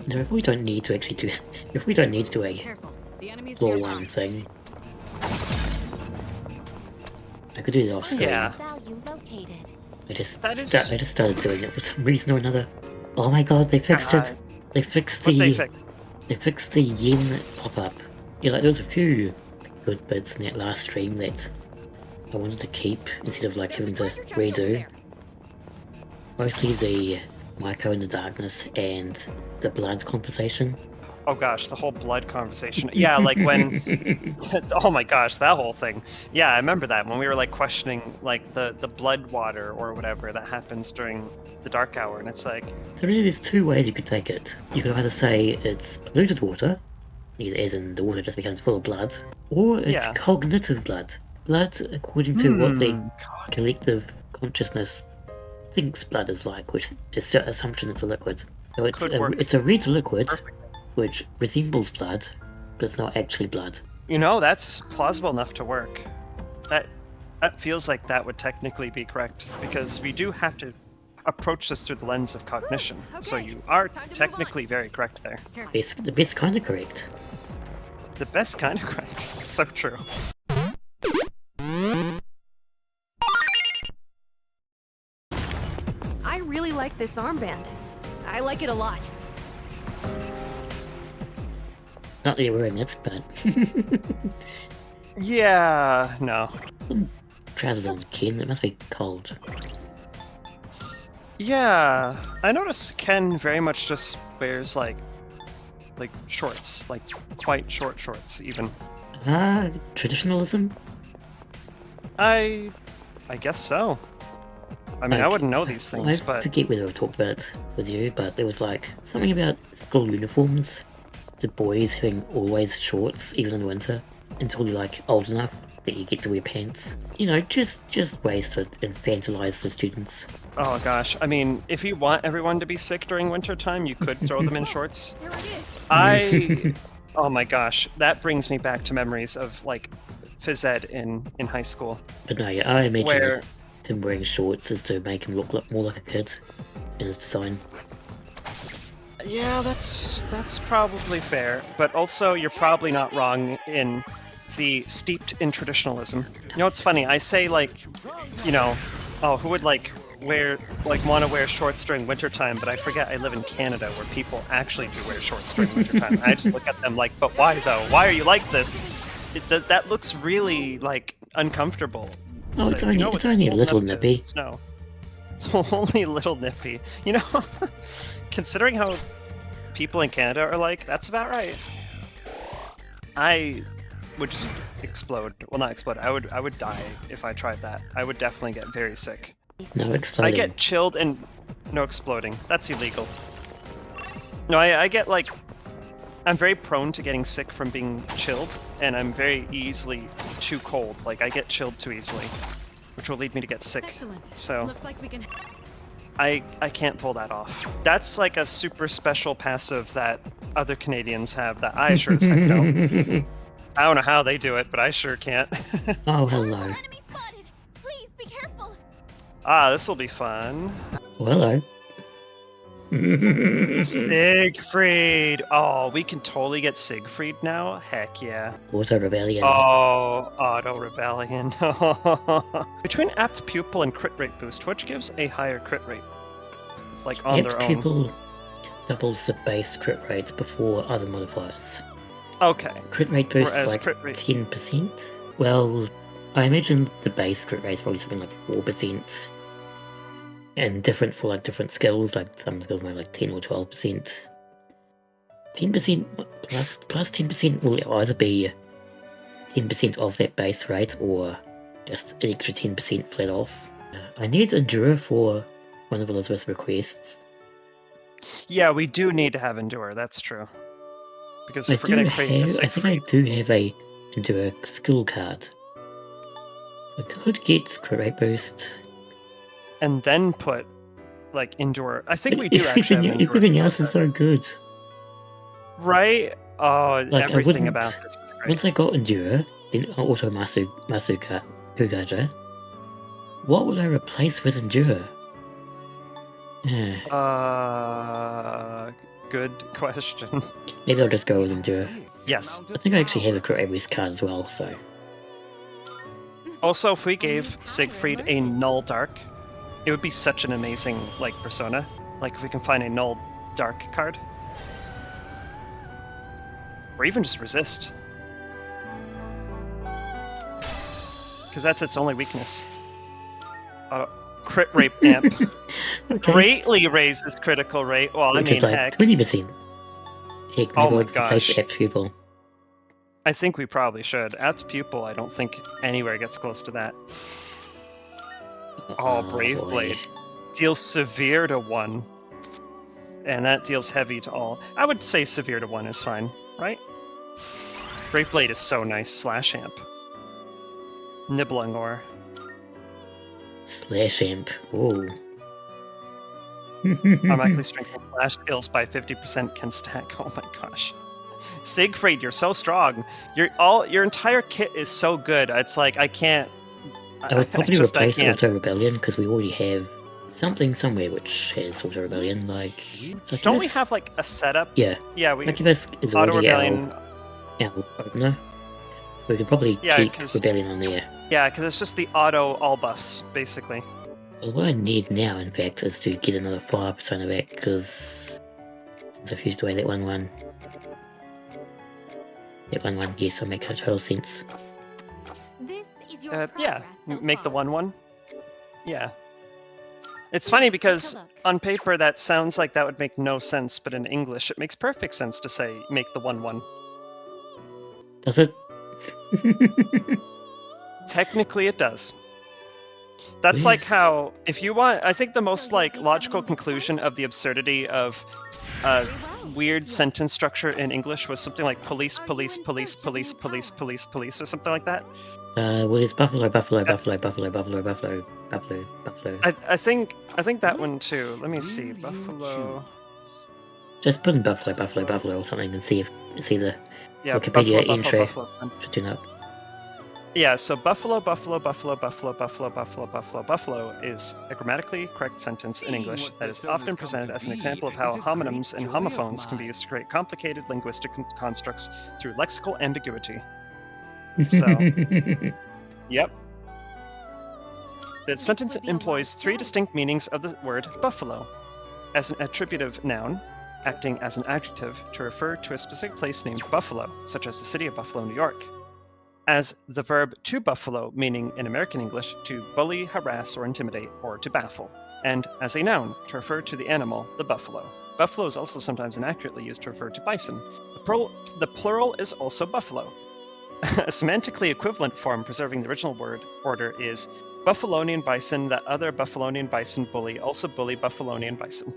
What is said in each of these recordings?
No, if we don't need to actually do... If we don't need to do a Careful. The enemy's floor nearby. 1 thing... I could do it off screen. Yeah. Value located. I just That I just started doing it for some reason or another. Oh my god, they fixed it! They fixed What the... they fixed? They fixed the yen pop-up. Yeah, like there was a few good bits in that last stream that I wanted to keep instead of like having to redo. Mostly the Maiko in the darkness and the blood conversation. Oh gosh, the whole blood conversation. Yeah, like when... oh my gosh, that whole thing. Yeah, I remember that when we were like questioning like the blood water or whatever that happens during the dark hour, and it's like... So really there's two ways you could take it. You could either say it's polluted water, either as in the water just becomes full of blood, or it's cognitive blood. Blood according to what the collective consciousness thinks blood is like, which is the assumption it's a liquid. So it's a red liquid, which resembles blood, but it's not actually blood. You know, that's plausible enough to work. That feels like that would technically be correct, because we do have to approach this through the lens of cognition. So you are technically very correct there. The best kind of correct. The best kind of correct. So true. I really like this armband. I like it a lot. Not that you're wearing it, but... Yeah, no. Trousers on Ken, it must be cold. Yeah, I notice Ken very much just wears like shorts, like quite short shorts even. Traditionalism? I guess so. I mean, I wouldn't know these things, I but... forget whether I talked about it with you, but there was like something about school uniforms. The boys having always shorts, even in winter, until you're like old enough that you get to wear pants. You know, just ways to infantilize the students. Oh gosh, I mean, if you want everyone to be sick during winter time, you could throw them in shorts. Here it is. Oh my gosh, that brings me back to memories of like phys ed in high school. But no, yeah, I imagine him wearing shorts is to make him look more like a kid in his design. Yeah, that's probably fair, but also you're probably not wrong in the steeped in traditionalism. You know, it's funny, I say like, you know, oh, who would like want to wear shorts during wintertime, but I forget I live in Canada where people actually do wear shorts during wintertime. I just look at them like, but why though? Why are you like this? That looks really like uncomfortable. Oh, it's only a little nippy. Snow. It's only a little nippy. You know, considering how people in Canada are like, that's about right. I would just explode. Well, not explode. I would die if I tried that. I would definitely get very sick. No exploding. I get chilled and no exploding. That's illegal. No, I get like, I'm very prone to getting sick from being chilled, and I'm very easily too cold. Like I get chilled too easily, which will lead me to get sick. Excellent. So Looks like we can... I can't pull that off. That's like a super special passive that other Canadians have that I sure as heck don't. I don't know how they do it, but I sure can't. Oh, hello. Enemy spotted. Please be careful. Ah, this'll be fun. Well, hello. Siegfried! Oh, we can totally get Siegfried now? Heck yeah. Auto rebellion. Oh, auto rebellion. Between apt pupil and crit rate boost, which gives a higher crit rate? Like on their own. Pupil doubles the base crit rates before other modifiers. Okay. Crit rate boost Whereas is like crit rate... 10%? Well, I imagine the base crit rate is probably something like 4%. And different for like different skills, like some skills might like 10 or 12%. 10% plus 10% will either be 10% of that base rate or just an extra 10% flat off. I need Endure for one of Elizabeth's requests. Yeah, we do need to have Endure, that's true. Because if we're going to create a I think I do have a Endure skill card. I could get crit rate boost. And then put, like, Endure. I think we do actually have everything else is so good. Right? Oh, like, everything about this is great. Once I got Endure, then Auto Masuka Kugaja, what would I replace with Endure? good question. Maybe I'll just go with Endure. Yes. I think I actually have a correct race card as well, so... Also, if we gave Siegfried a null dark, it would be such an amazing, like, persona. Like, if we can find a null dark card. Or even just resist. Because that's its only weakness. Crit rate amp. Okay. Greatly raises critical rate. Well, Which I mean, is like heck. 20%. Heck, Oh maybe my I'd replace gosh. Apt Pupil. I think we probably should. Apt Pupil, I don't think anywhere gets close to that. Oh, Brave boy. Blade. Deals severe to 1. And that deals heavy to all. I would say severe to 1 is fine, right? Brave Blade is so nice. Slash amp. Nibelungor. Slash Amp. Ooh. Automatically strengthen slash skills by 50% can stack. Oh my gosh. Siegfried, you're so strong. Your entire kit is so good. It's like I can't. I would probably I replace can't. Auto Rebellion because we already have something somewhere which has Auto Rebellion, like. Succubus? Don't we have like a setup? Yeah. Yeah, we Succubus is Auto already Rebellion. our opener. So we could probably Yeah, keep 'cause- Rebellion on there. Yeah, because it's just the auto all buffs basically. Well, what I need now, in fact, is to get another fire persona back because since I fused away that 1-1. That 1-1, yes, will make total sense. This is your Yeah, progress so make the far. 1-1. Yeah. It's funny because on paper that sounds like that would make no sense, but in English it makes perfect sense to say make the 1-1. Does it? Technically it does. That's like how, if you want, I think the most like logical conclusion of the absurdity of weird sentence structure in English was something like police, police, police, police, police, police, police, or something like that. Well, it's Buffalo, Buffalo, Buffalo, Buffalo, Buffalo, Buffalo, Buffalo, Buffalo. I think that one too. Let me see. Buffalo. Just put in Buffalo, Buffalo, Buffalo or something and see the Yeah, Wikipedia Buffalo, intro Buffalo. should turn up. Yeah, so Buffalo, Buffalo, Buffalo, Buffalo, Buffalo, Buffalo, Buffalo, Buffalo is a grammatically correct sentence in English that is often presented as an example of how homonyms and homophones can be used to create complicated linguistic constructs through lexical ambiguity. So, yep. The sentence employs 3 distinct meanings of the word buffalo. As an attributive noun, acting as an adjective to refer to a specific place named Buffalo, such as the city of Buffalo, New York. As the verb to buffalo, meaning in American English to bully, harass, or intimidate, or to baffle. And as a noun, to refer to the animal, the buffalo. Buffalo is also sometimes inaccurately used to refer to bison. The plural is also buffalo. A semantically equivalent form preserving the original word order is Buffalonian bison that other Buffalonian bison bully, also bully Buffalonian bison.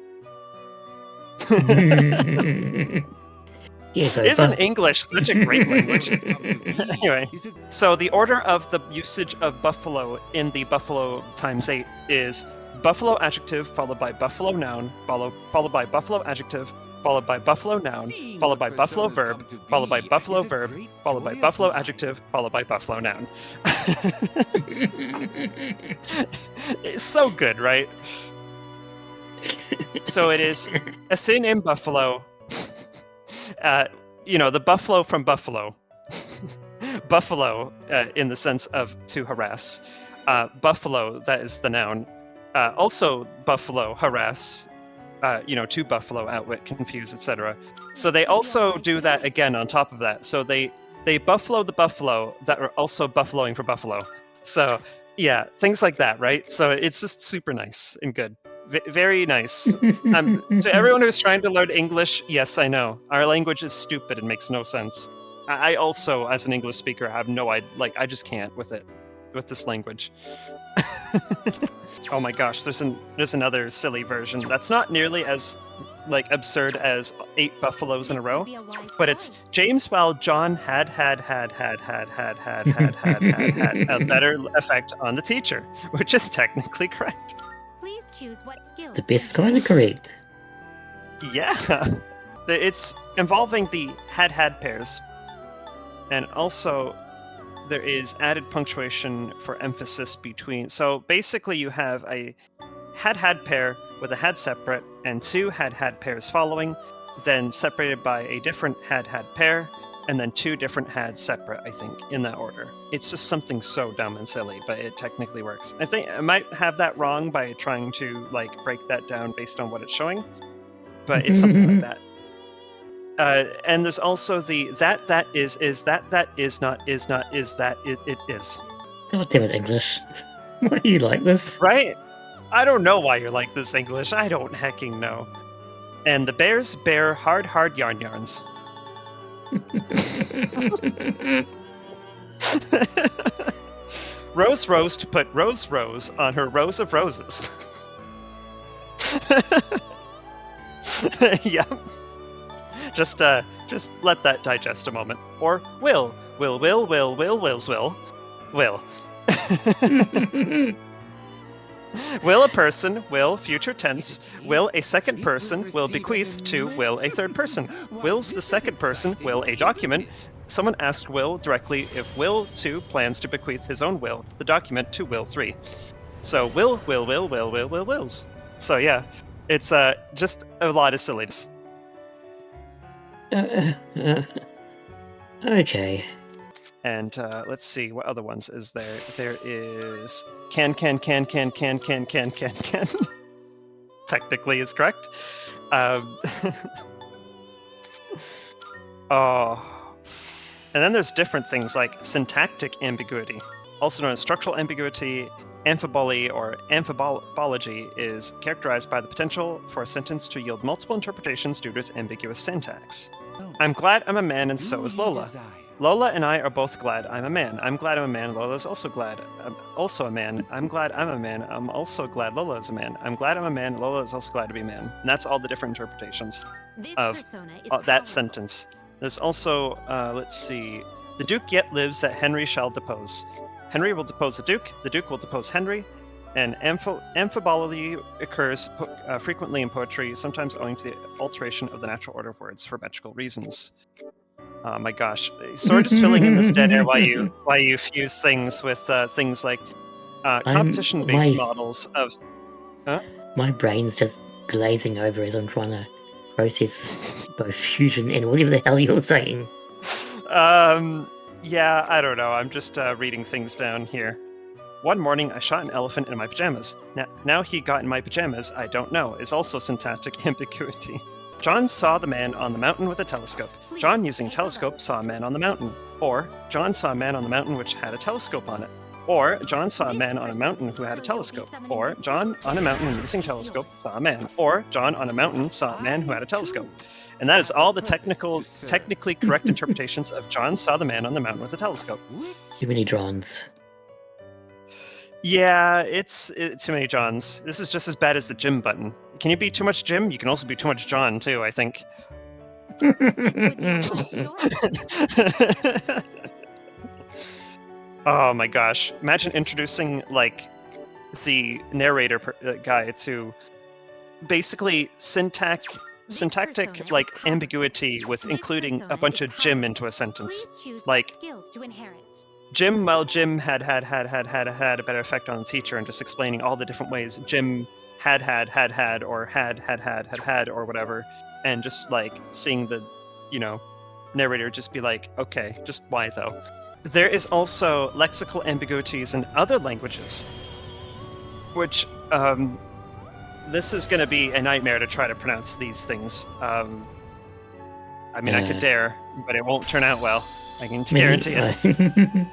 Yeah, so Isn't English such a great language? Anyway, so the order of the usage of buffalo in the Buffalo times 8 is buffalo adjective followed by buffalo noun, followed by buffalo adjective, followed by buffalo noun, followed by buffalo verb, followed by buffalo verb, followed by buffalo adjective, followed by buffalo noun. It's so good, right? So it is a synonym buffalo. The buffalo from buffalo. Buffalo, in the sense of to harass. Buffalo, that is the noun. Also, buffalo, harass. To buffalo, outwit, confuse, etc. So they also do that again on top of that. So they buffalo the buffalo that are also buffaloing for buffalo. So yeah, things like that, right? So it's just super nice and good. Very nice. To everyone who's trying to learn English, yes, I know. Our language is stupid and makes no sense. I also, as an English speaker, have no idea. Like, I just can't with this language. Oh my gosh, there's another silly version that's not nearly as absurd as 8 buffaloes in a row, but it's James while John had a better effect on the teacher, which is technically correct. Please choose what skills. the best kind of correct. Yeah, it's involving the had pairs, and also there is added punctuation for emphasis between. So basically, you have a had pair with a had separate and 2 had pairs following, then separated by a different had pair, and then 2 different hads separate, I think, in that order. It's just something so dumb and silly, but it technically works. I think I might have that wrong by trying to like break that down based on what it's showing, but it's something like that. And there's also the that is that is not that it is. God damn it, English. Why do you like this? Right? I don't know why you're like this, English. I don't hecking know. And the bears bear hard yarns. Rose to put rose on her rose of roses. Yeah. Just let that digest a moment. Or will. Will a person, will future tense, will a second person, will bequeath to will a third person. Will's the second person, will a document. Someone asked Will directly if Will 2 plans to bequeath his own will, the document, to Will 3. So wills. So yeah, it's just a lot of silliness. Okay. And let's see, what other ones is there? There is can. Technically is correct. Oh. And then there's different things like syntactic ambiguity, also known as structural ambiguity. Amphiboly or amphibology is characterized by the potential for a sentence to yield multiple interpretations due to its ambiguous syntax. I'm glad I'm a man and so is Lola. Lola and I are both glad I'm a man. I'm glad I'm a man. Lola's also glad I'm also a man. I'm glad I'm a man. I'm also glad Lola is a man. I'm glad I'm a man. Lola is also glad to be a man. And that's all the different interpretations of that sentence. There's also, let's see, the Duke yet lives that Henry shall depose. Henry will depose the Duke will depose Henry, and amphiboly occurs frequently in poetry, sometimes owing to the alteration of the natural order of words for metrical reasons. Oh my gosh, sort of just filling in this dead air while you fuse things with things like competition-based models of... Huh? My brain's just glazing over as I'm trying to process both fusion and whatever the hell you're saying. Yeah, I don't know. I'm just reading things down here. One morning, I shot an elephant in my pajamas. Now he got in my pajamas, I don't know, is also syntactic ambiguity. John saw the man on the mountain with a telescope. John, using telescope, saw a man on the mountain. Or, John saw a man on the mountain which had a telescope on it. Or, John saw a man on a mountain who had a telescope. Or, John on a mountain using telescope saw a man. Or, John on a mountain saw a man who had a telescope. And that is all the technically correct interpretations of John saw the man on the mountain with a telescope. Too many Johns. Yeah, it's too many Johns. This is just as bad as the Jim button. Can you be too much Jim? You can also be too much John, too, I think. Oh my gosh. Imagine introducing, like, the narrator guy to basically syntactic, like, ambiguity with including a bunch of Jim into a sentence. Like, Jim, well, Jim had a better effect on the teacher, and just explaining all the different ways Jim had, or had, or whatever, and just, like, seeing the, narrator just be like, okay, just why, though? There is also lexical ambiguities in other languages, which, this is going to be a nightmare to try to pronounce these things. I mean, I could dare, but it won't turn out well. I can guarantee it.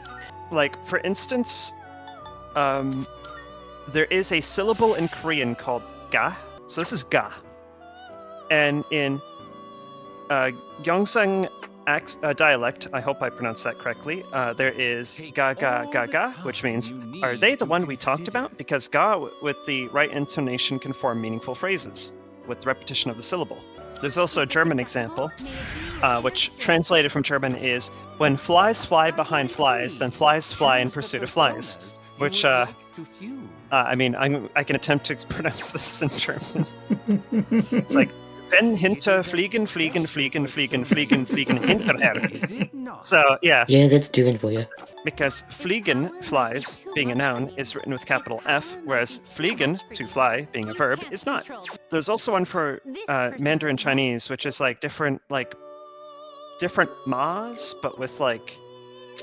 Like, for instance, there is a syllable in Korean called ga. So this is ga. And in Gyeongsang dialect, I hope I pronounced that correctly, there is ga, which means, are they the one we talked about? Because ga with the right intonation can form meaningful phrases with the repetition of the syllable. There's also a German example, which translated from German is, when flies fly behind flies, then flies fly in pursuit of flies. Which, I mean, I can attempt to pronounce this in German. It's like, Ben hinter fliegen, fliegen, fliegen, fliegen, fliegen, fliegen hinterher. So, yeah, Yeah, that's doing for you. because fliegen, flies, being a noun, is written with capital F, whereas fliegen, to fly, being a verb, is not. There's also one for Mandarin Chinese, which is like different ma's, but with like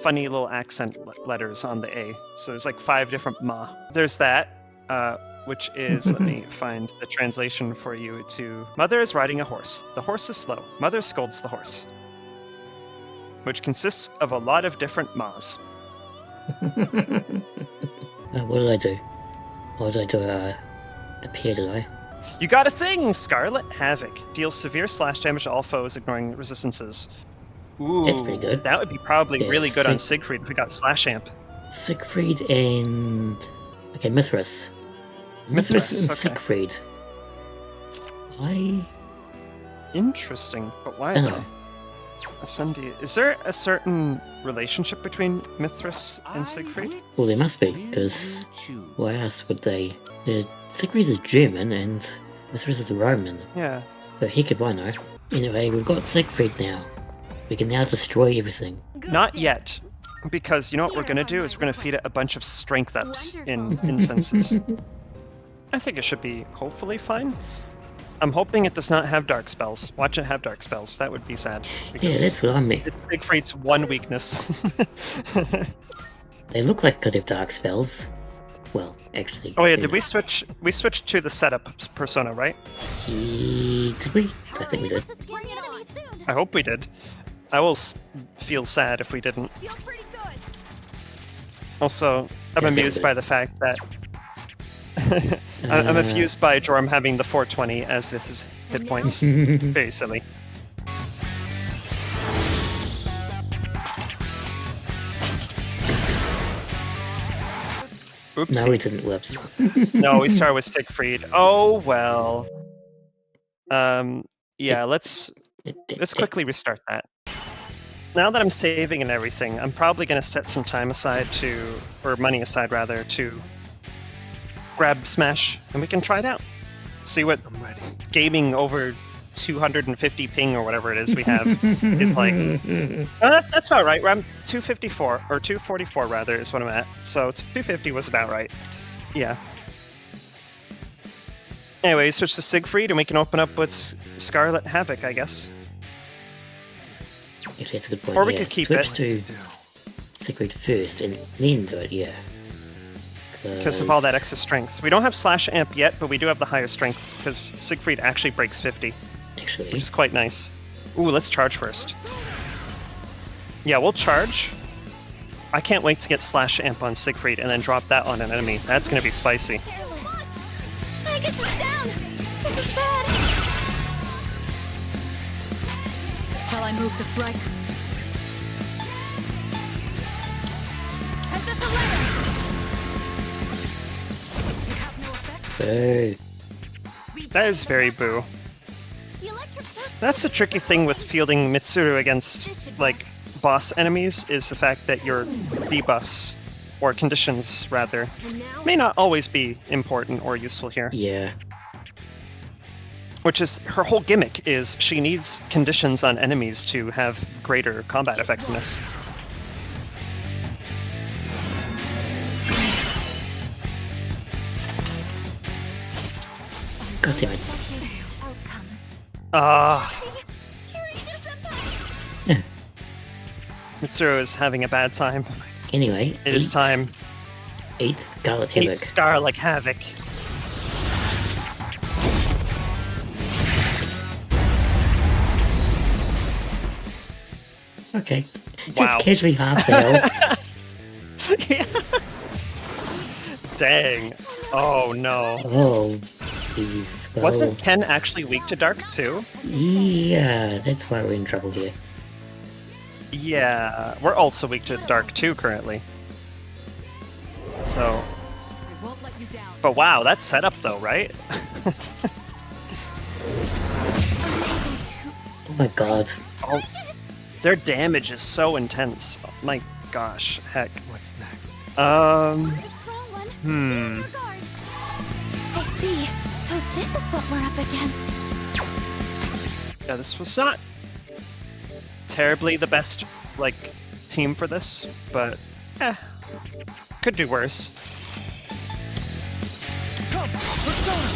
funny little accent letters on the A. So there's like 5 different ma. There's that, which is, let me find the translation for you to, mother is riding a horse. The horse is slow. Mother scolds the horse. Which consists of a lot of different ma's. What did I do? What did I do? Appear, did I? You got a thing! Scarlet Havoc. Deals severe slash damage to all foes, ignoring resistances. Ooh, That's pretty good. That would be probably Yeah, really good on Siegfried if we got slash amp. Siegfried and... Okay, Mithras. Mithras and okay. Siegfried. Why? Interesting, but why I don't though? know. Ascendi. Is there a certain relationship between Mithras and Siegfried? Well, there must be, because why else would they? Siegfried is German and Mithras is Roman, Yeah. so he could why know. Anyway, we've got Siegfried now. We can now destroy everything. Not yet. Because you know what we're gonna do is we're gonna feed it a bunch of strength ups in incenses. I think it should be hopefully fine. I'm hoping it does not have dark spells. Watch it have dark spells. That would be sad. Yeah, that's what I mean. It's Siegfried's one weakness. They look like could have dark spells. Well, actually. Oh yeah, they did we switch? We switched to the setup persona, right? Did we? I think we did. Bring it on. Soon. I hope we did. I will feel sad if we didn't. Feel pretty good. Also, I'm Yes, amused it by the fact that I'm amused by Jorm having the 420 as his hit points. Very silly. Oopsie. No, we didn't. Whoops. No, we start with Siegfried. Oh well. Yeah, let's quickly restart that. Now that I'm saving and everything, I'm probably gonna set some time aside or money aside rather, to grab Smash, and we can try it out. See what gaming over 250 ping or whatever it is we have is like. That's about right. I'm 254 or 244 rather is what I'm at. So 250 was about right. Yeah. Anyway, switch to Siegfried and we can open up with Scarlet Havoc, I guess. Actually, that's a good point. Or we yeah. could keep Switch it. to Siegfried first and then do it, yeah. Because of all that extra strength. We don't have slash amp yet, but we do have the higher strength because Siegfried actually breaks 50, Actually, which is quite nice. Ooh, let's charge first. Yeah, we'll charge. I can't wait to get slash amp on Siegfried and then drop that on an enemy. That's going to be spicy. I get this down. This is bad. Shall I move to strike? And this a letter. You have no effect. boo. That is very boo. The electric shock. That's the tricky thing with fielding Mitsuru against, like, boss enemies, is the fact that your debuffs, or conditions rather, And now may not always be important or useful here. Yeah. Which is, her whole gimmick is she needs conditions on enemies to have greater combat effectiveness. God damn it. outcome. Ah, Kirito-senpai. Mitsuru is having a bad time. Anyway, It is time. 8th Scarlet Eat Havoc. Scar like Havoc. Okay. Just Wow. casually half the health. Dang. Oh no. Oh, please. Well, Wasn't Ken actually weak to Dark too? Yeah, that's why we're in trouble here. Yeah, we're also weak to Dark too currently. So, I won't let you down. but wow, that's set up though, right? Oh my god. Oh, their damage is so intense. Oh my gosh, heck. What's next? A strong one. Hmm. Your guard. I see. So this is what we're up against. Yeah, this was not terribly the best, like, team for this, but, could do worse. Come, Persona!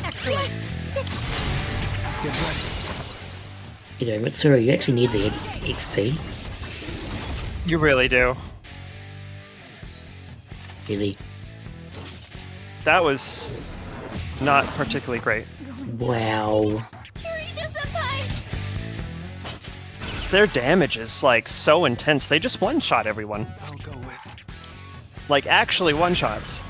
Excellent. This Get ready. You know, Mitsuru, you actually need the XP. You really do. Really. That was not particularly great. Wow. Kirito-senpai! Their damage is, like, so intense. They just one-shot everyone. I'll go with. Like, actually one-shots.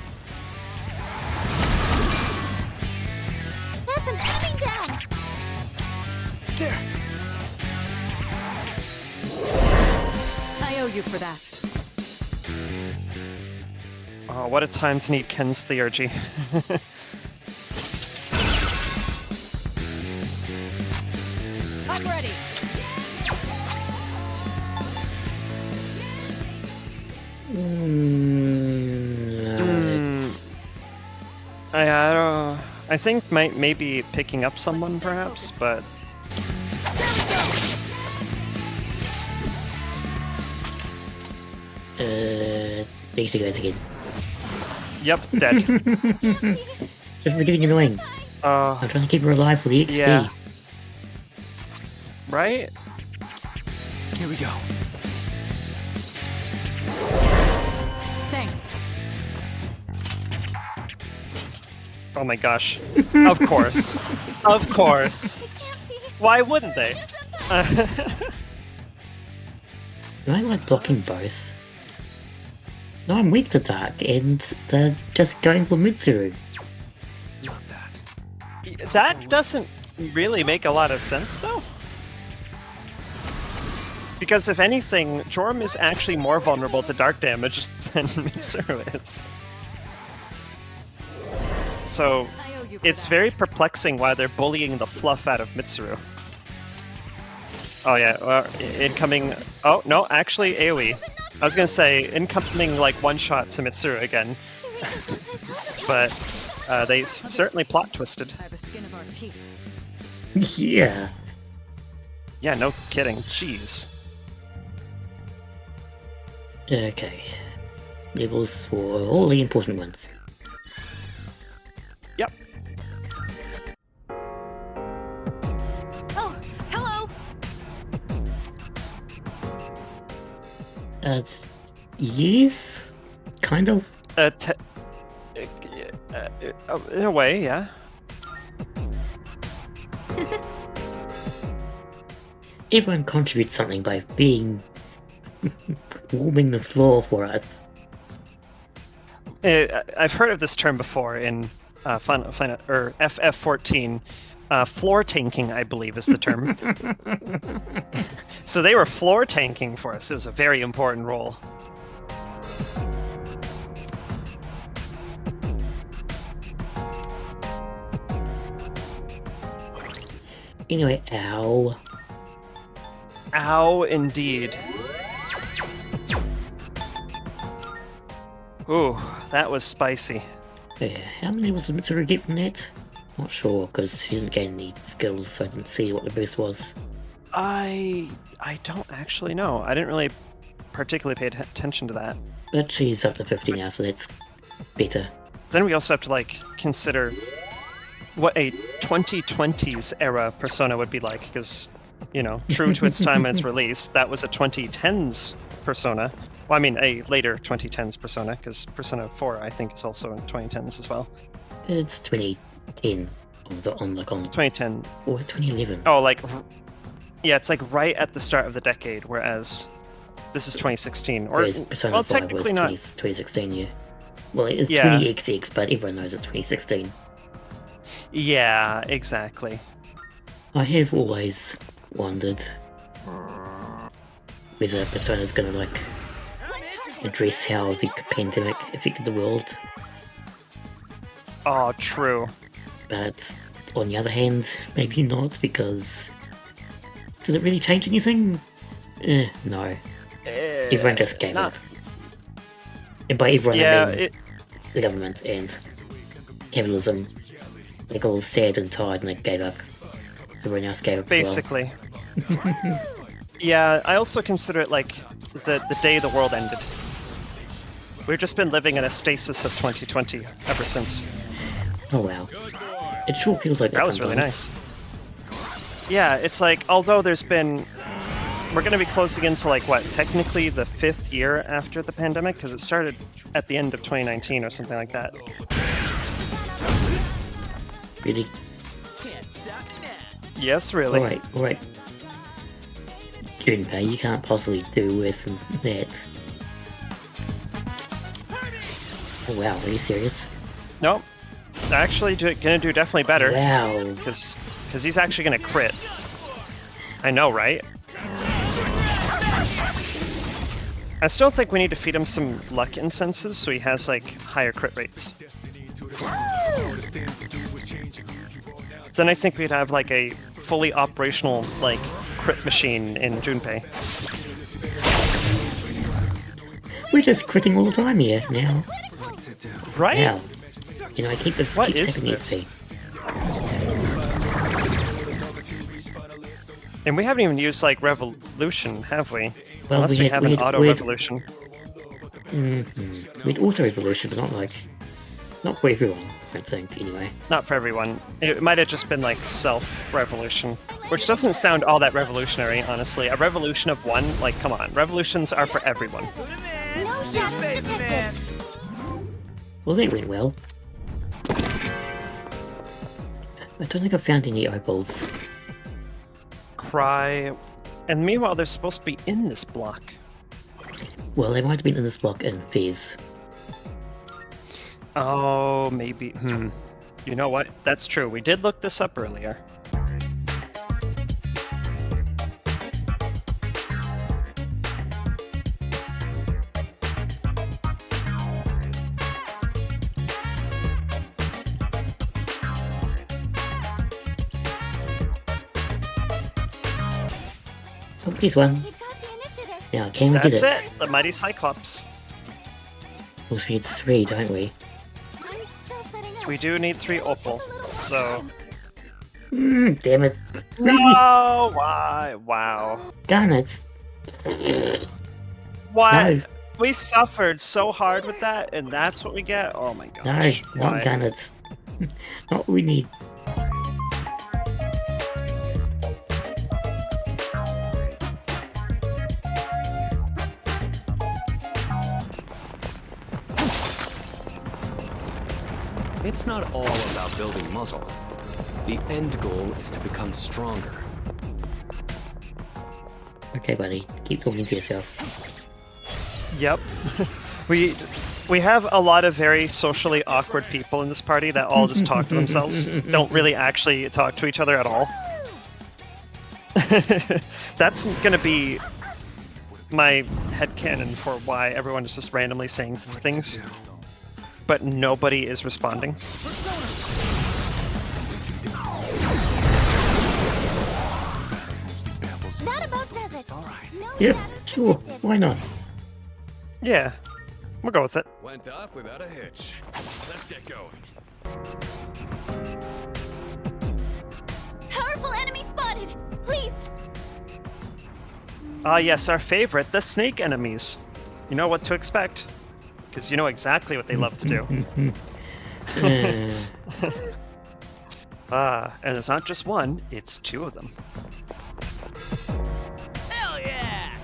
That's an enemy down! There! I owe you for that. Oh, what a time to need Ken's theurgy. I'm ready. I don't. I think maybe picking up someone, perhaps, but These two guys again. yep, dead. This is getting annoying. I'm trying to keep her alive for the XP. Yeah. Right? Here we go. Thanks. Oh my gosh. Of course. Of course. It can't be. Why wouldn't they? Do I like blocking both? No, I'm weak to Dark, and they're just going for Mitsuru. Not that. That doesn't really make a lot of sense, though. Because if anything, Jorm is actually more vulnerable to dark damage than Mitsuru is. So, I owe you for it's that. very perplexing why they're bullying the fluff out of Mitsuru. Oh yeah, incoming... Oh, no, actually AoE. I was gonna say, incoming, like, one-shot to Mitsuru again. But they certainly plot-twisted. By the skin of our teeth. Yeah. Yeah, no kidding. Jeez. Okay. Levels for all the important ones. Yep. Oh, hello! Yes? Kind of. In a way, yeah. Everyone contributes something by being... warming the floor for us. I've heard of this term before in FF14. Floor tanking, I believe, is the term. So they were floor tanking for us. It was a very important role. Anyway, ow. Ow, indeed. Ooh, that was spicy. How many was Mitsuru get from that? Not sure, because he didn't gain any skills, so I didn't see what the boost was. I don't actually know. I didn't really particularly pay attention to that. But she's up to 50 now, so that's better. Then we also have to, like, consider what a 2020s era Persona would be like, because, you know, true to its time when it's released, that was a 2010s Persona. Well, I mean, a later 2010s Persona, because Persona 4, I think, is also in 2010s as well. It's 2010 on 2010. or 2011. Oh, like, yeah, it's like right at the start of the decade, whereas this is 2016. Or, Whereas Persona well, 5 was technically not. 2016, yeah. Well, it's Yeah. 20XX, but everyone knows it's 2016. Yeah, exactly. I have always wondered whether Persona's gonna, like, address how the pandemic affected the world. Oh, true. But on the other hand, maybe not, because did it really change anything? No. Everyone just gave not- up. And by everyone, Yeah, I mean the government and capitalism like all sad and tired and like gave up. Everyone else gave up as well. Basically. Yeah, I also consider it like the day the world ended. We've just been living in a stasis of 2020 ever since. Oh wow. It sure feels like That was really nice. Yeah, it's like, although there's been... We're going to be closing into, like, what, technically the 5th year after the pandemic? Because it started at the end of 2019 or something like that. Really? Yes, really. Alright. Junpei, you can't possibly do worse than that. Oh wow, are you serious? Nope. Actually, gonna do definitely better. Wow. Because he's actually gonna crit. I know, right? I still think we need to feed him some luck incenses so he has, like, higher crit rates. Then I think we'd have, like, a fully operational, like, crit machine in Junpei. We're just critting all the time here now. Right? Wow. You know, I keep this. What keep is second this? XP. And we haven't even used, like, Revolution, have we? Well, Unless we have an auto-revolution. We'd auto-revolution, but not for everyone, I think, anyway. Not for everyone. It might have just been, like, self-revolution. Which doesn't sound all that revolutionary, honestly. A revolution of one? Like, come on. Revolutions are for everyone. No shadows detected. Well, that went well. I don't think I found any opals. Cry. And meanwhile, they're supposed to be in this block. Well, they might have been in this block in Fez. Oh, maybe. You know what? That's true. We did look this up earlier. Oh, here's one. We've got the initiative. Now, can we get That's it? it. The Mighty Cyclops. Well, we need 3, don't we? I'm still setting up. We do need 3 opal. So... Damn it. No! Why? Wow. Darn it. Why? No. We suffered so hard with that, and that's what we get? Oh my No, gosh. not Why? darn it. Not what we need. It's not all about building muscle. The end goal is to become stronger. Okay, buddy. Keep talking to yourself. Yep. We have a lot of very socially awkward people in this party that all just talk to themselves. Don't really actually talk to each other at all. That's gonna be my headcanon for why everyone is just randomly saying things, but nobody is responding. That about does it. No Yeah, shadows sure. detected. Why not? Yeah, we'll go with it. Went off without a hitch. Let's get going. Powerful enemy spotted. Please. Ah, yes, our favorite, the snake enemies. You know what to expect, because you know exactly what they love to do. And it's not just one, it's 2 of them. Hell yeah!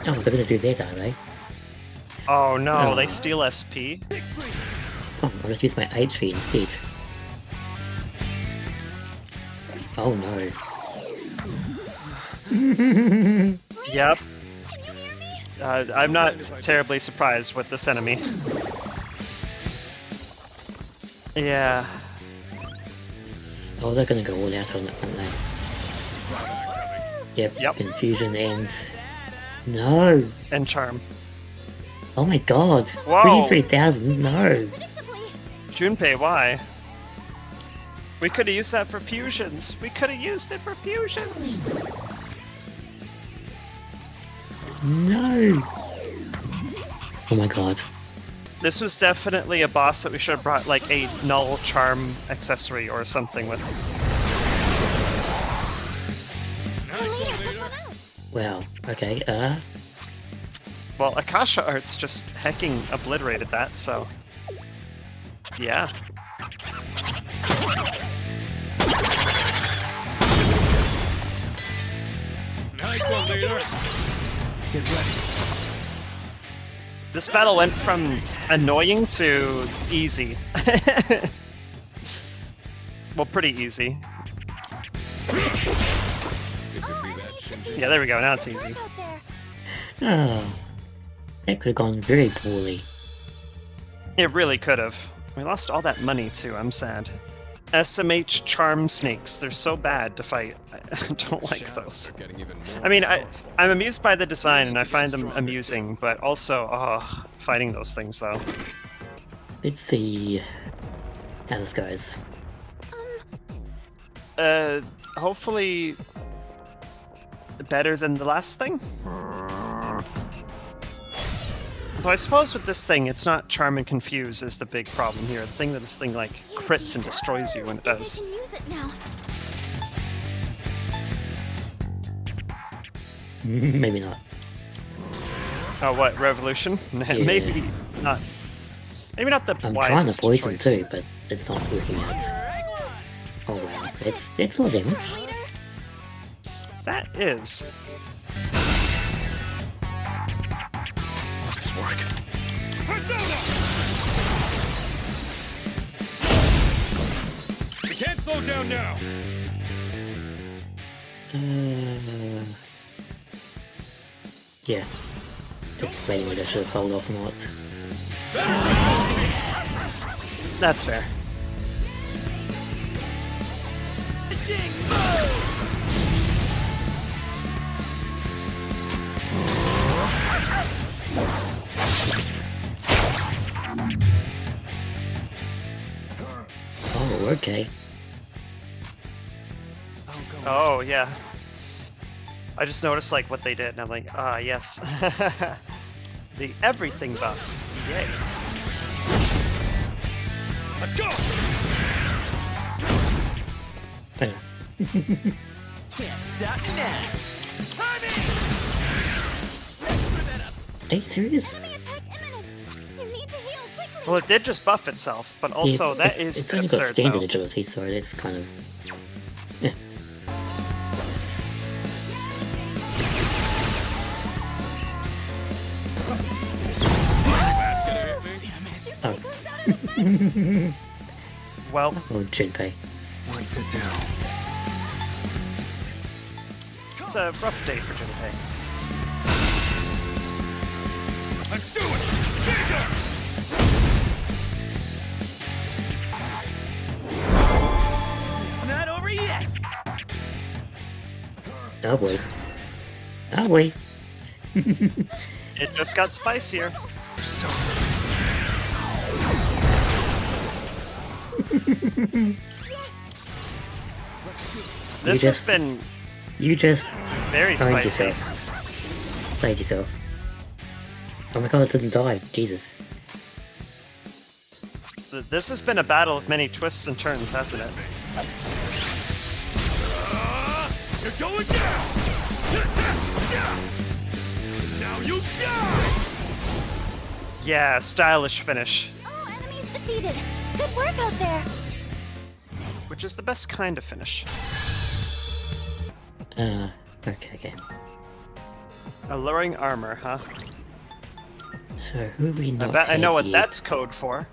Oh, they're gonna do that, are they? Oh no, Oh. they steal SP? Oh, I'll just use my HP instead. Oh no. Yep. I'm not terribly surprised with this enemy. Yeah. Oh, they're gonna go all out on it, aren't they? Yep, Yep. confusion and... No! And charm. Oh my god! Whoa. 23,000? No! Predictably. Junpei, why? We could have used that for fusions. We could have used it for fusions. No! Oh my god. This was definitely a boss that we should have brought like a null charm accessory or something with. Wow, okay, Well, Akasha Arts just hecking obliterated that, so... Yeah. Nice one, leader. Get ready. This battle went from annoying to easy. Well, pretty easy. Good to see that, Shinji. Yeah, there we go, now it's easy. oh. That could have gone very poorly. It really could have. We lost all that money, too, I'm sad. SMH charm snakes, they're so bad to fight. I don't like Shadows those. are getting even more I mean, powerful. I'm amused by the design and I find them amusing, but also, oh, fighting those things though. Let's see how this goes. Hopefully better than the last thing? Though I suppose with this thing, it's not charm and confuse is the big problem here. The thing that this thing like crits and destroys you when it does. I can use it now. Maybe not. Oh, what, Revolution? Maybe not. Maybe not the I'm trying to wisest poison choice. too, but it's not working out. Oh wow, it's a lot of damage. That is. Nice work. We can't slow down now. Yeah. Just waiting whether I should have held off or not. That's fair. Oh, okay. Oh, yeah. I just noticed like what they did, and I'm like, ah, yes. The everything buff. Yay. Let's go. Oh. Can't stop now. Are you serious? Enemy attack imminent. You need to heal quickly. Well, it did just buff itself, but also Yeah, that is it's only got absurd, standard though. agility, so it's kind of... Yeah. Oh, Well, oh, Junpei. What to do? it's a rough day for Junpei. Let's do it. Bigger. It's not over yet. Oh boy. Oh boy. It just got spicier. So This has been You just very played spicy. yourself. Played yourself. Oh my god, it didn't die. Jesus. This has been a battle of many twists and turns, hasn't it? you're going down. Now you die. Yeah, stylish finish. All enemies defeated. Good work out there. Which is the best kind of finish. Okay. Alluring armor, huh? So who have we I not bet I know had what yet? that's code for.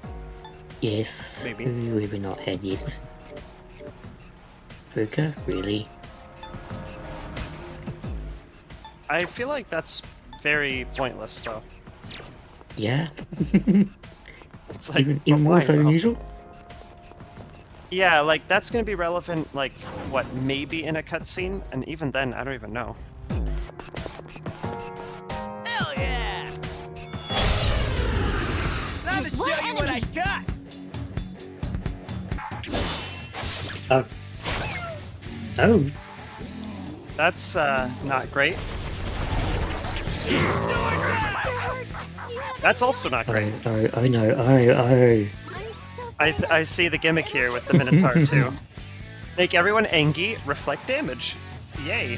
Yes. Maybe. Who have we not had yet? Fuka? Really? I feel like that's very pointless, though. Yeah? It's like, even but more why, so than though? usual? Yeah, like that's gonna be relevant, like what, maybe in a cutscene, and even then, I don't even know. Hell yeah! Time to There's one show you what I enemy. got. Oh. Oh. That's not great. That's also not great. Oh no. Oh. I see the gimmick here with the Minotaur too. Make everyone angry, reflect damage. Yay.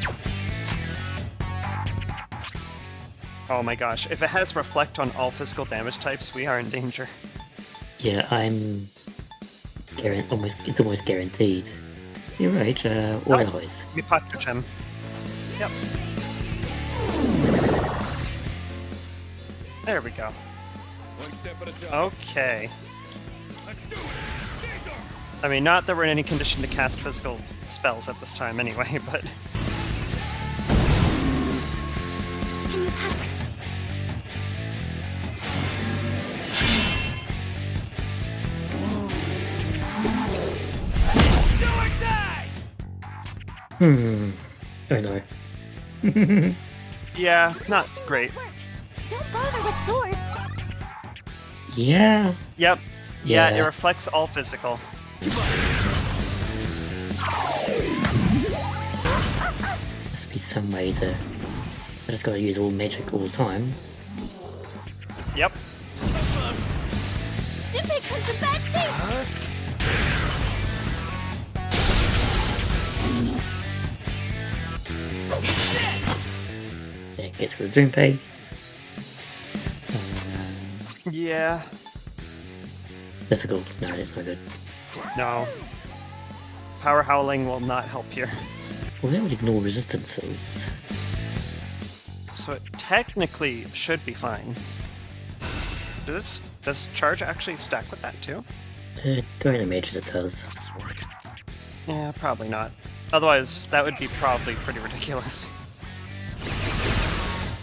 Oh my gosh, if it has reflect on all physical damage types, we are in danger. Yeah, it's almost guaranteed. You're right, always. We popped your gem. Yep. There we go. One step at a time. Okay. Let's do it. I mean, not that we're in any condition to cast physical spells at this time anyway, but... Can you pack? Oh no. Yeah, not great. Don't bother with swords. Yeah. Yep. Yeah, it Yeah. reflects all physical. Must be some way to... I just gotta use all magic all the time. Yep. Jimpei comes in bad shape. Yeah, gets rid of Junpei. Yeah. Physical. No, that's not good. No. Power Howling will not help here. Well, that would ignore resistances. So it technically should be fine. Does charge actually stack with that too? Don't imagine it does. Yeah, probably not. Otherwise, that would be probably pretty ridiculous.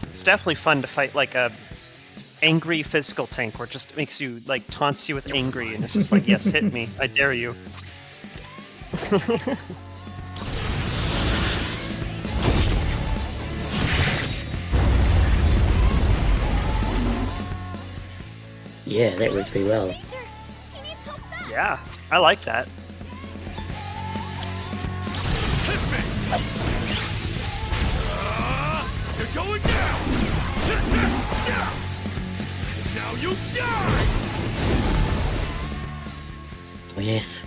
It's definitely fun to fight like a angry physical tank where it just makes you, like, taunts you with angry and it's just like, yes, hit me, I dare you. Yeah, that works pretty well. Danger. He needs help fast. Yeah, I like that. You're going down. Now you die. Oh, yes.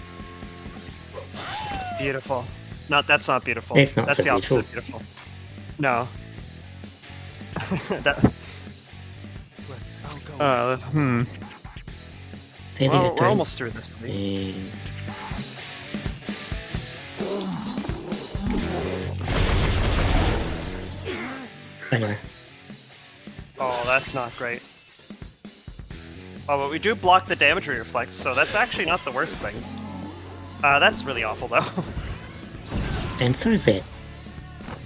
Beautiful. No, that's not beautiful. That's not so the opposite beautiful. of beautiful. No. that, Let's all go. Fairly well, good we're turn. almost through this at least. And... I know. Oh, that's not great. Oh, but we do block the damage we reflect, so that's actually not the worst thing. That's really awful, though. And so is that.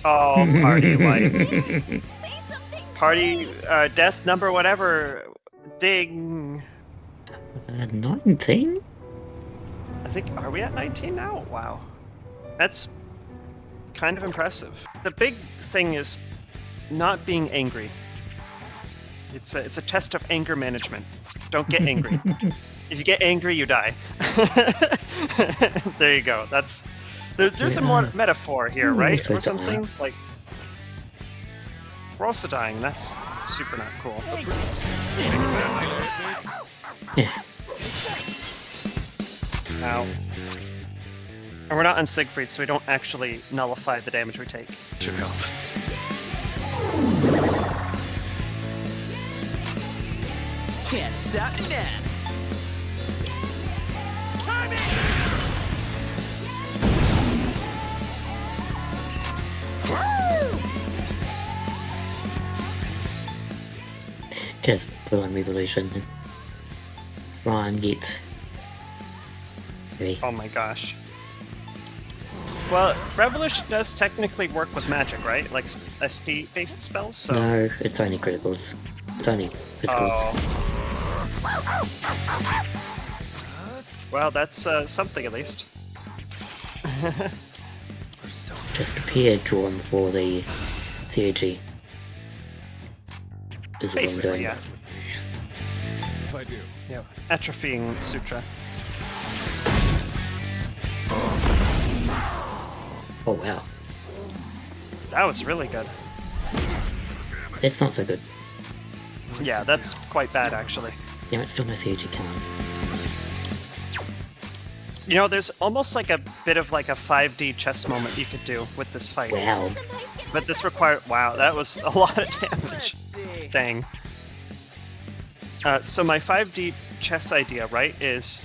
Oh, party life. Say something. Party, death number whatever. Ding. 19? I think, are we at 19 now? Wow. That's kind of impressive. The big thing is not being angry. It's a test of anger management. Don't get angry. If you get angry, you die. There you go. There's a more metaphor here, Ooh, right? so Or dumb. something like we're also dying. That's super not cool. Yeah. Ow. And we're not on Siegfried, so we don't actually nullify the damage we take. Should help. Can't stop now. Just put on Revolution. Ron, get. Ready? Oh my gosh. Well, Revolution does technically work with magic, right? Like SP-based spells, so... No, it's only criticals. It's only physicals. Oh. Well, that's something at least. Just prepare drawn for the theurgy. Is what I'm Basically, doing. yeah. I do. Yeah. Atrophying Sutra. Oh wow, That was really good. that's not so good. Yeah, that's quite bad, actually. Damn, it's still no CG, come on. You know, there's almost like a bit of like a 5D chess moment you could do with this fight. Wow. But this required... Wow, that was a lot of damage. Dang. So my 5D chess idea, right, is...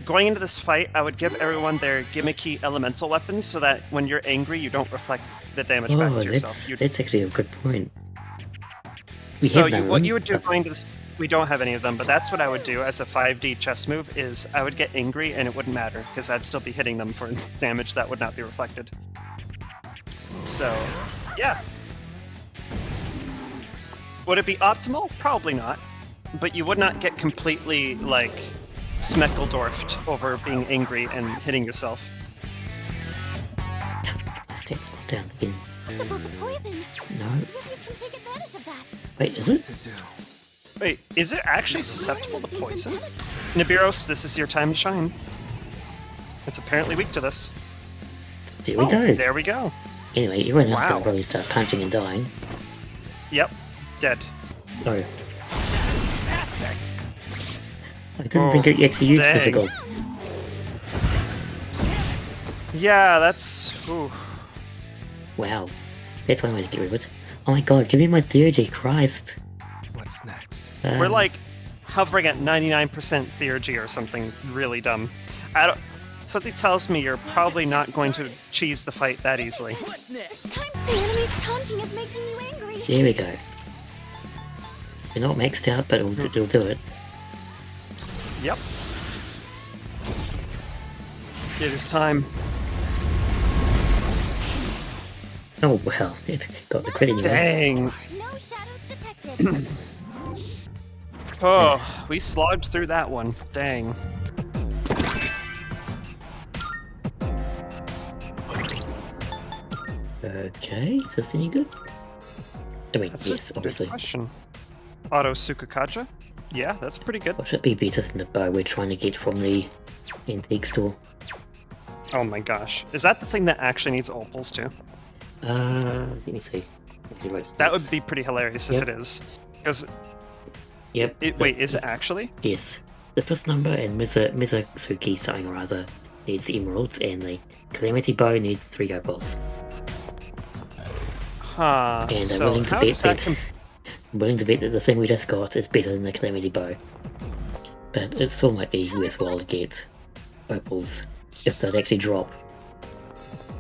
Going into this fight, I would give everyone their gimmicky elemental weapons so that when you're angry, you don't reflect the damage back Oh, to yourself. that's actually a good point. We So have that what one, you would do but- going to this... We don't have any of them, but that's what I would do as a 5D chess move, is I would get angry and it wouldn't matter, because I'd still be hitting them for damage that would not be reflected. So, yeah. Would it be optimal? Probably not. But you would not get completely, like, Smeckledorfed over being angry and hitting yourself. Let's take this one down again. Susceptible to poison. No. See if you can take advantage of that. Wait, is it? To do. Wait, is it actually susceptible to poison? Nibiros, this is your time to shine. It's apparently weak to this. There we go. There we go. Anyway, everyone else Wow. will probably start punching and dying. Yep, dead. Oh. I didn't think it actually used dang. physical. Yeah, that's... Ooh. Wow. That's one way to get rid of it. Oh my god, give me my theurgy, Christ. What's next? We're like hovering at 99% theurgy or something really dumb. I don't... Something tells me you're probably not going to cheese the fight that easily. What's next? It's time. The enemy's taunting is making you angry. Here we go. We're not maxed out, but it'll do it. Yep. It is time. Oh well, it got the crit anyway. Dang. No shadows detected. Oh, we slogged through that one. Dang. Okay, is this any good? I mean, That's yes, a good obviously. question. Auto Sukakaja? Yeah, that's pretty good. What should be better than the bow we're trying to get from the antique store? Oh my gosh. Is that the thing that actually needs opals too? Let me see. Okay, right, That yes. would be pretty hilarious Yep. if it is. Because, Yep. wait, is it actually? Yes. The first number and Mizuki something or other needs emeralds, and the Calamity Bow needs 3 opals. Huh. And I'm So willing to how bet does that that I'm willing to bet that the thing we just got is better than the Calamity Bow. But it still might be worthwhile to get opals if they'd actually drop.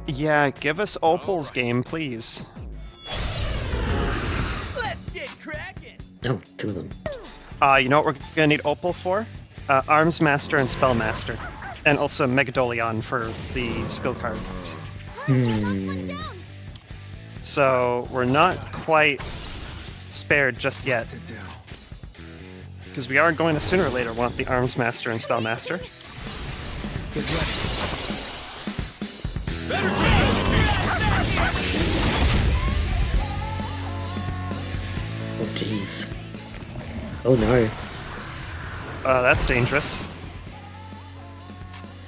Yeah, give us opals game, please. Let's get cracking. Oh, 2 of them. You know what we're gonna need opal for? Arms Master and Spell Master. And also Megadolion for the skill cards. So we're not quite spared just yet. To do. Because we are going to sooner or later want the Arms Master and Spell Master. Get ready. Oh jeez. Oh no. That's dangerous.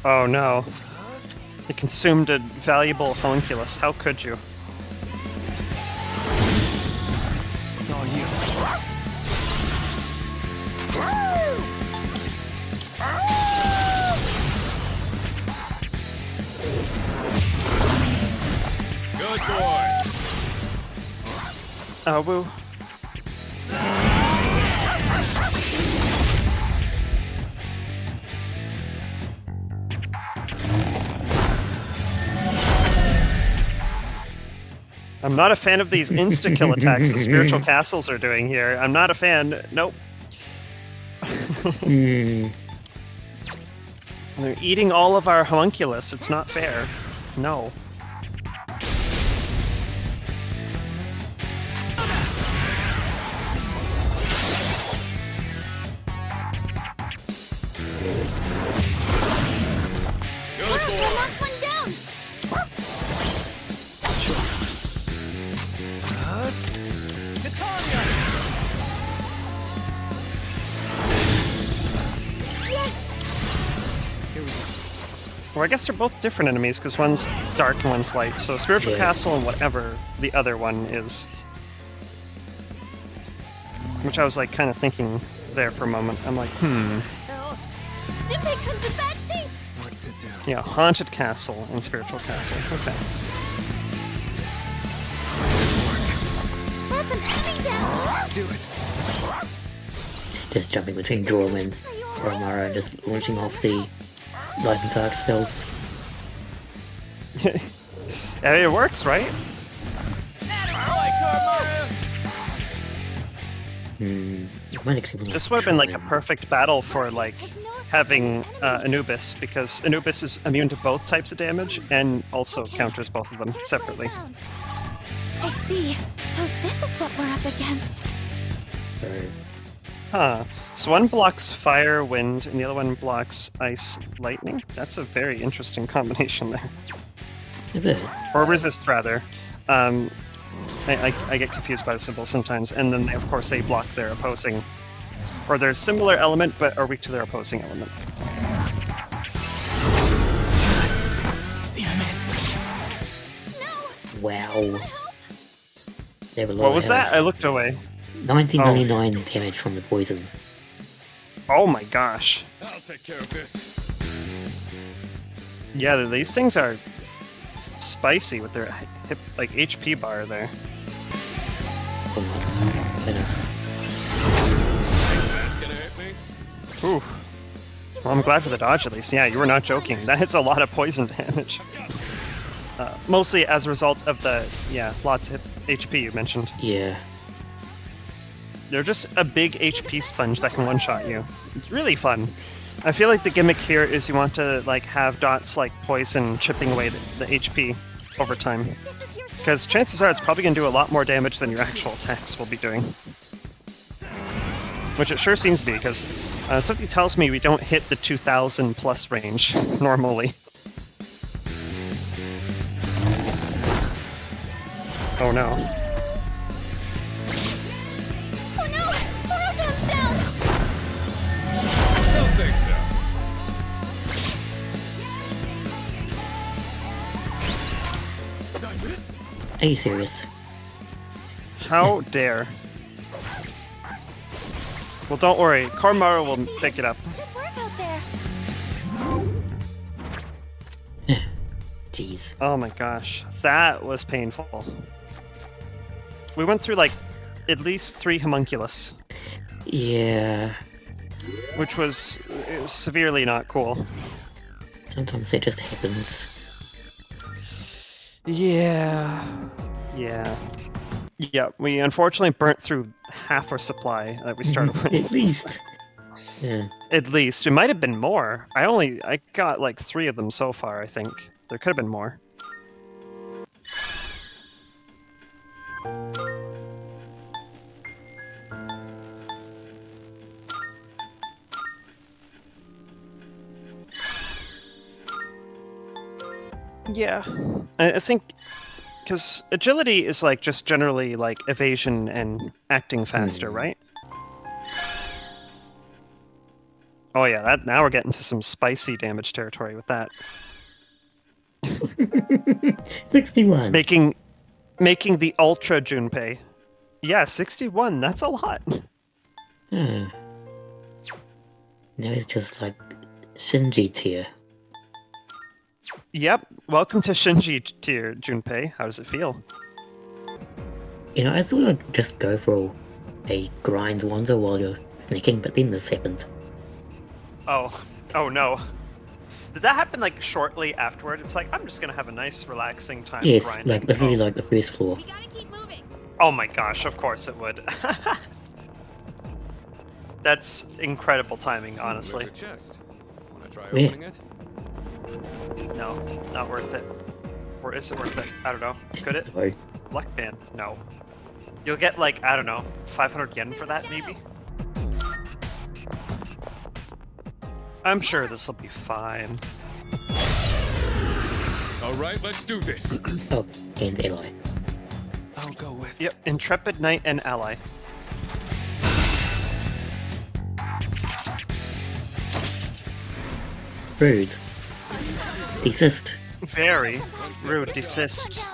Oh no. It consumed a valuable homunculus. How could you? It's all you. Good boy. Oh, woo. I'm not a fan of these insta-kill attacks the spiritual castles are doing here. I'm not a fan. Nope. Hmm. They're eating all of our homunculus. It's not fair. No. Good Look, boy. I knocked one down. Yes. Or I guess they're both different enemies, because one's dark and one's light. So Spiritual Yeah. Castle and whatever the other one is. Which I was like kind of thinking there for a moment. I'm like, Junpei comes in bad shape! What to do? yeah, Haunted Castle and Spiritual Castle. Okay. That's an enemy down! Do it. Just jumping between Joram and Romara and just launching off the Light and Dark spells. Yeah, it works, right? It might actually be This would have been like a try perfect battle for like having Anubis, because Anubis is immune to both types of damage and also counters both of them separately. I see. So this is what we're up against. and- Huh. So one blocks fire, wind, and the other one blocks ice, lightning. That's a very interesting combination there. a bit. Or resist, rather. I get confused by the symbols sometimes, and then of course they block their opposing, or their similar element, but are weak to their opposing element. Wow. They have a lot What of was that? health. I looked away. 1999 damage from the poison. Oh my gosh. I'll take care of this. Yeah, these things are spicy with their hip, like HP bar there. Oh my. I know. That's gonna hit me. Ooh. Well, I'm glad for the dodge at least. Yeah, you were not joking. That hits a lot of poison damage. Mostly as a result of the, lots of HP you mentioned. Yeah. They're just a big HP sponge that can one-shot you. It's really fun. I feel like the gimmick here is you want to like have dots like poison chipping away the HP over time. This is your chance. Because chances are it's probably going to do a lot more damage than your actual attacks will be doing. Which it sure seems to be, because something tells me we don't hit the 2000 plus range normally. Oh no. Oh no! Orojon's down! Don't think so. Are you serious? How dare. Well, don't worry. Kormaru will pick it up. Good work out there! Jeez. Oh my gosh. That was painful. We went through like at least 3 homunculus, Yeah. which was severely not cool. Sometimes it just happens. Yeah. Yeah, we unfortunately burnt through half our supply that we started with. At least. Yeah. At least. It might have been more. I got like 3 of them so far, I think. There could have been more. Yeah. I think because agility is like just generally like evasion and acting faster, right? Oh yeah, that now we're getting to some spicy damage territory with that. 61. Making the Ultra Junpei. Yeah, 61, that's a lot. Hmm. Now it's just like Shinji tier. Yep, welcome to Shinji tier, Junpei. How does it feel? You know, I thought I'd just go for a grind wander while you're sneaking, but then this happened. Oh no. Did that happen like shortly afterward? It's like, I'm just gonna have a nice relaxing time Yes, grinding. like literally like the first floor. We gotta keep moving! Oh my gosh, of course it would. That's incredible timing, honestly. There's a chest. Wanna try Yeah. opening it? No, not worth it. Or is it worth it? I don't know. Could it? So, Luck band? No. You'll get like, I don't know, 500 yen for that maybe? I'm sure this will be fine. Alright, let's do this. oh, and ally. I'll go with. Yep, Intrepid Knight and Ally. Rude. Desist. Very rude. Desist.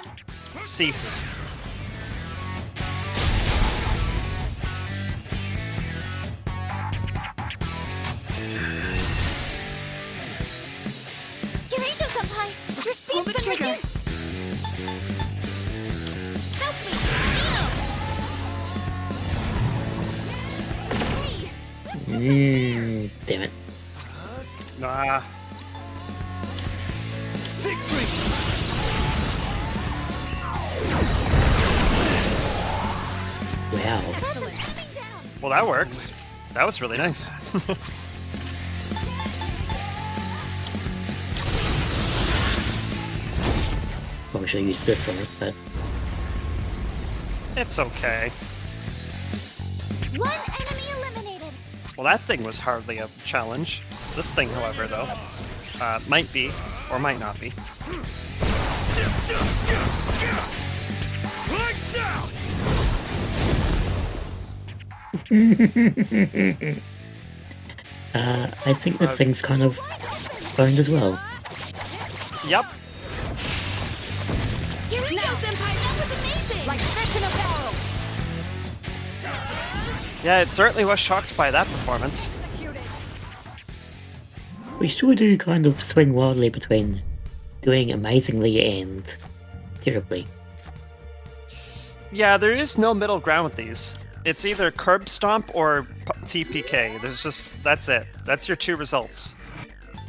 Cease. Kirito Senpai, your speed's been reduced. Help me. Damn it. Ah. Wow. Well, that works. That was really nice. Probably should have used this on it, but It's okay. One enemy eliminated. Well, that thing was hardly a challenge. This thing, however, though, might be, or might not be. Lights out! I think this thing's kind of boned as well. Yep. Kirito Senpai, that was amazing. Like fish in a barrel. Yeah, it certainly was shocked by that performance. We sure do kind of swing wildly between doing amazingly and terribly. Yeah, there is no middle ground with these. It's either curb stomp or TPK. That's it. That's your two results.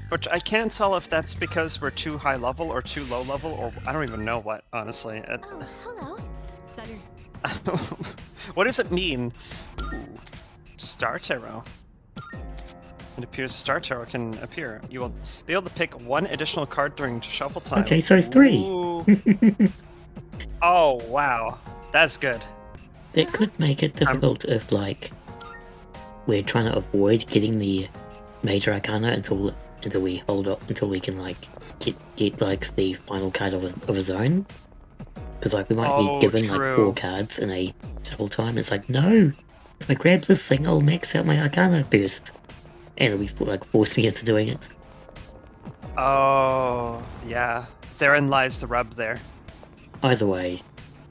Which I can't tell if that's because we're too high level or too low level, or I don't even know what, honestly. Oh, hello. What does it mean? Ooh, Star Tarot. It appears Star Tarot can appear. You will be able to pick one additional card during shuffle time. Okay, so 3. Ooh. Oh, wow. That's good. That could make it difficult if, like, we're trying to avoid getting the major arcana until we hold up, until we can, like, get like, the final card of a zone. Because, like, we might be given, like, 4 cards in a shuffle time. It's like, no! If I grab this thing, I'll max out my arcana first. And it'll be, like, force me into doing it. Oh, yeah. Therein lies the rub there. Either way,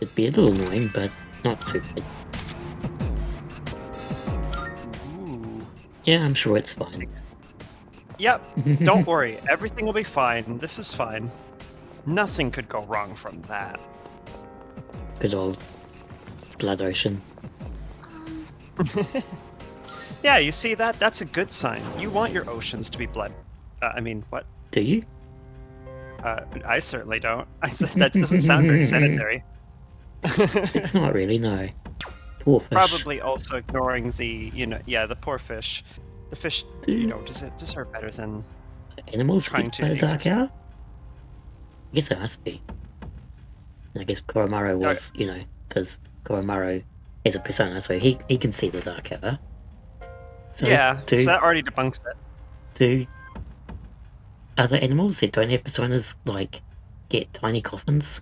it'd be a little annoying, but not too bad. Ooh. Yeah, I'm sure it's fine. Yep, don't worry. Everything will be fine. This is fine. Nothing could go wrong from that. Good old Blood Ocean. Yeah, you see that? That's a good sign. You want your oceans to be blood. I mean, what? Do you? I certainly don't. That doesn't sound very sanitary. It's not really, no. Poor fish. Probably also ignoring the, the poor fish. The fish, does it deserve better than Animals trying get to by the dark exist? hour? I guess it must be. I guess Koromaru was, because Koromaru is a persona, so he can see the dark hour. So Yeah, so that already debunks it. do other animals that don't have personas, like, get tiny coffins?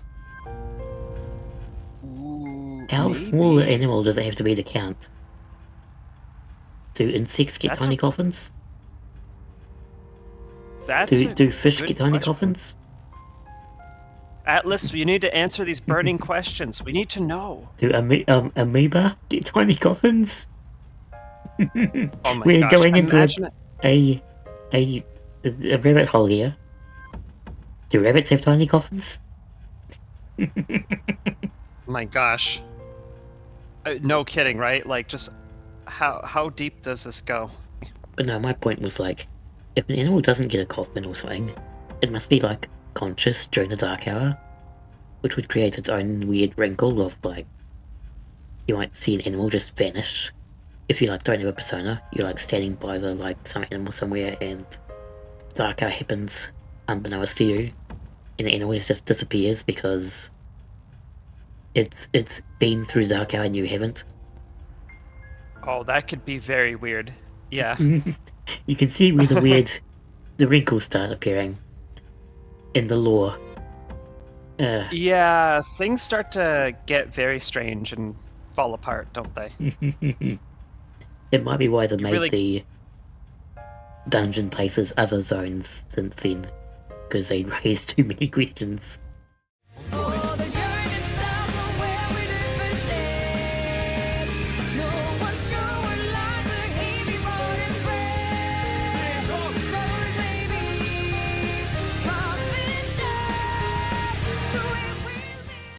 Ooh, How small an animal does it have to be to count? Do insects get That's tiny a- coffins? That's Do fish good get tiny question. coffins? Atlas, you need to answer these burning questions. We need to know. Do amoeba get tiny coffins? Oh my We're gosh! going into imagine it. a rabbit hole here. Do rabbits have tiny coffins? My gosh. No kidding, right? Like, just how deep does this go? But no, my point was, like, if an animal doesn't get a coffin or something, it must be, like, conscious during the dark hour, which would create its own weird wrinkle of, like, you might see an animal just vanish. If you, like, don't have a persona, you're, like, standing by the, like, some animal somewhere, and dark hour happens unbeknownst to you, and the animal just disappears because it's been through the dark hour and you haven't. Oh, that could be very weird. Yeah. You can see where the wrinkles start appearing in the lore. Yeah, things start to get very strange and fall apart, don't they? It might be why they made really- the dungeon places other zones since then. because they raised too many questions.